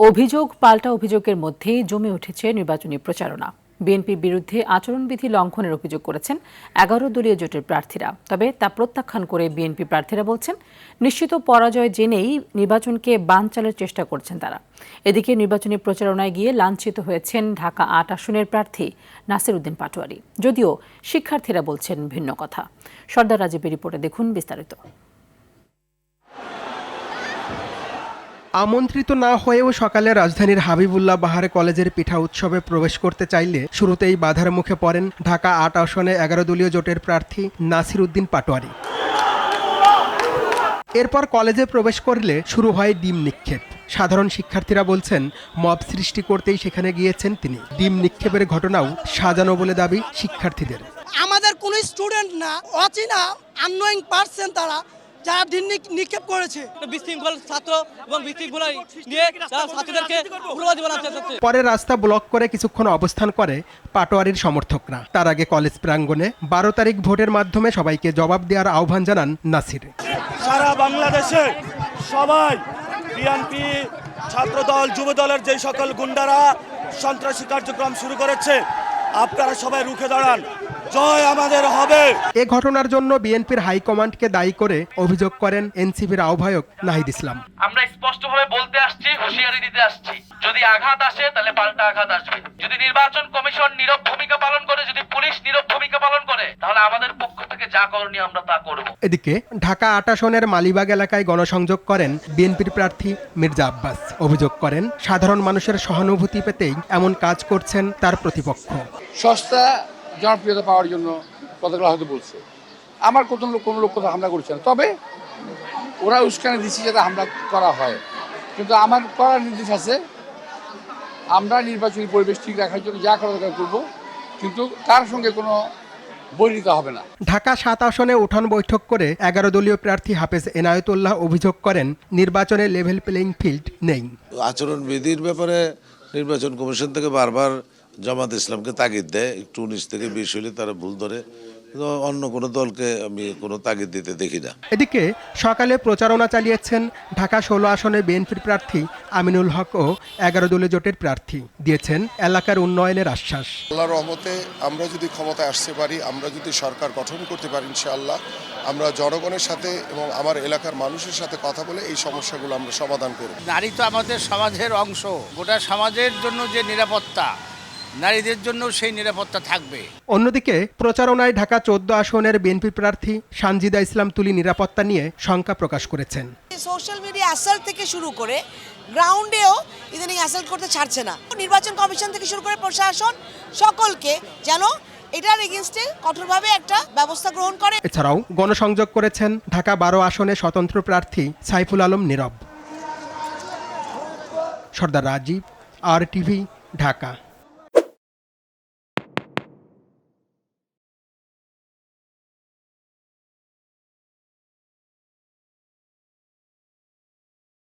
অভিযোগ পাল্টা অভিযোগের মধ্যেই জমে উঠেছে নির্বাচনী প্রচারণা। বিএনপির বিরুদ্ধে আচরণবিধি লঙ্ঘনের অভিযোগ করেছেন ১১ দলীয় জোটের প্রার্থীরা। তবে তা প্রত্যাখ্যান করে বিএনপি প্রার্থীরা বলছেন, নিশ্চিত পরাজয় জেনেই নির্বাচনকে বানচালের চেষ্টা করছেন তারা। এদিকে নির্বাচনী প্রচারণায় গিয়ে লাঞ্ছিত হয়েছেন ঢাকা ৮ আসনের প্রার্থী নাসির উদ্দিন পাটোয়ারি। যদিও শিক্ষার্থীরা বলছেন ভিন্ন কথা। সর্দার রাজীবের রিপোর্টে দেখুন বিস্তারিত। আমন্ত্রিত না হয়েও সকালে রাজধানীর হাবিবুল্লাহ বাহার কলেজের পিঠা উৎসবে প্রবেশ করতে চাইলে শুরুতেই বাধার মুখে পড়েন ঢাকা ৮ আসনে ১১ দলীয় জোটের প্রার্থী নাসির উদ্দিন পাটোয়ারি। এরপর কলেজে প্রবেশ করলে শুরু হয় ডিম নিক্ষেপ। সাধারণ শিক্ষার্থীরা বলছেন, মব সৃষ্টি করতেই সেখানে গিয়েছেন তিনি। ডিম নিক্ষেপের ঘটনাও সাজানো বলে দাবি শিক্ষার্থীদের। আমাদের কোনো স্টুডেন্ট না, অচেনা আননোয়িং পারসন তারা, যারা ডিম নিক্ষেপ করেছে। বিশৃঙ্খল ছাত্র এবং বিশৃঙ্খলা নিয়ে ছাত্রীদেরকে উগ্রবাদী বানাতে চাচ্ছে। পরে রাস্তা ব্লক করে কিছুক্ষণ অবস্থান করে পাটোয়ারির সমর্থকরা। তার আগে কলেজ প্রাঙ্গণে ১২ তারিখ ভোটের মাধ্যমে সবাইকে জবাব দেওয়ার আহ্বান জানান নাসির। সারা বাংলাদেশে সবাই বিএনপি, ছাত্রদল, যুবদলের যে সকল গুন্ডারা সন্ত্রাসী কার্যক্রম শুরু করেছে, আপনারা সবাই রুখে দাঁড়ান, জয় আমাদের হবে। এ ঘটনার জন্য বিএনপির হাইকমান্ডকে দায়ী করে অভিযোগ করেন এনসিপির আহ্বায়ক নাহিদ ইসলাম। আমরা স্পষ্টভাবে বলতে আসছি, হুঁশিয়ারি দিতে আসছি, যদি আঘাত আসে তাহলে পাল্টা আঘাত আসবে। যদি নির্বাচন কমিশন নীরব ভূমিকা পালন করে, যদি পুলিশ নীরব ভূমিকা পালন করে, তাহলে আমাদের পক্ষ থেকে যা করণীয় আমরা তা করব। এদিকে ঢাকা ৮ আসনের মালিবাগ এলাকায় গণসংযোগ করেন বিএনপির প্রার্থী মির্জা আব্বাস। অভিযোগ করেন, সাধারণ মানুষের সহানুভূতি পেতেই এমন কাজ করছেন তার প্রতিপক্ষ। সস্তা জনপ্রিয়তা পাওয়ার জন্য কথাগুলো হয়তো বলছে। আমার কোনো লোক কথা হামলা করছে না, তবে ওরা উস্কানি দিচ্ছে যাতে হামলা করা হয়। কিন্তু আমার করার নির্দেশ আছে, আমরা নির্বাচনী পরিবেশ ঠিক রাখার জন্য যা করা দরকার করবো, কিন্তু তার সঙ্গে কোনো বৈরিতা হবে না। ঢাকা ৭ আসনে উঠান বৈঠক করে ১১ দলীয় প্রার্থী হাফেজ এনায়েতুল্লাহ অভিযোগ করেন, নির্বাচনে লেভেল প্লেইং ফিল্ড নেই। আচরণবিধির ব্যাপারে নির্বাচন কমিশন থেকে বারবার জামাত ইসলামকে তাগিদ দেয়, একটু ১৯ থেকে ২০ হলে তারা ভুল ধরে। অন্য কোনো দলকে আমি কোনো তাগিদ দিতে দেখি না। এদিকে সকালে প্রচারণা চালিয়েছেন ঢাকা ১৬ আসনে বিএনপির প্রার্থী আমিনুল হক ও ১১ দলীয় জোটের প্রার্থী। দিয়েছেন এলাকার উন্নয়নের আশ্বাস। আল্লাহর রহমতে আমরা যদি ক্ষমতায় আসতে পারি, আমরা যদি সরকার গঠন করতে পারি, ইনশাআল্লাহ আমরা জনগণের সাথে এবং আমার এলাকার মানুষের সাথে কথা বলে এই সমস্যাগুলো আমরা সমাধান করব। নারী তো আমাদের সমাজের অংশ। গোটা সমাজের জন্য যে নিরাপত্তা, নারীদের জন্য সেই নিরাপত্তা থাকবে। অন্যদিকে প্রচারণায় ঢাকা ১৪ আসনের বিএনপি প্রার্থী সানজিদা ইসলাম তুলি নিরাপত্তা নিয়ে শঙ্কা প্রকাশ করেছেন। সোশ্যাল মিডিয়া অ্যাসাল্ট থেকে শুরু করে গ্রাউন্ডেও ইদানিং অ্যাসাল্ট করতে ছাড়ছে না। নির্বাচন কমিশন থেকে শুরু করে প্রশাসন সকলকে যেন এটার এগেইনস্টে কঠোরভাবে একটা ব্যবস্থা গ্রহণ করে। এছাড়াও গণসংযোগ করেছেন ঢাকা ১২ আসনে স্বতন্ত্র প্রার্থী সাইফুল আলম নীরব। সর্দার রাজীব, RTV, ঢাকা।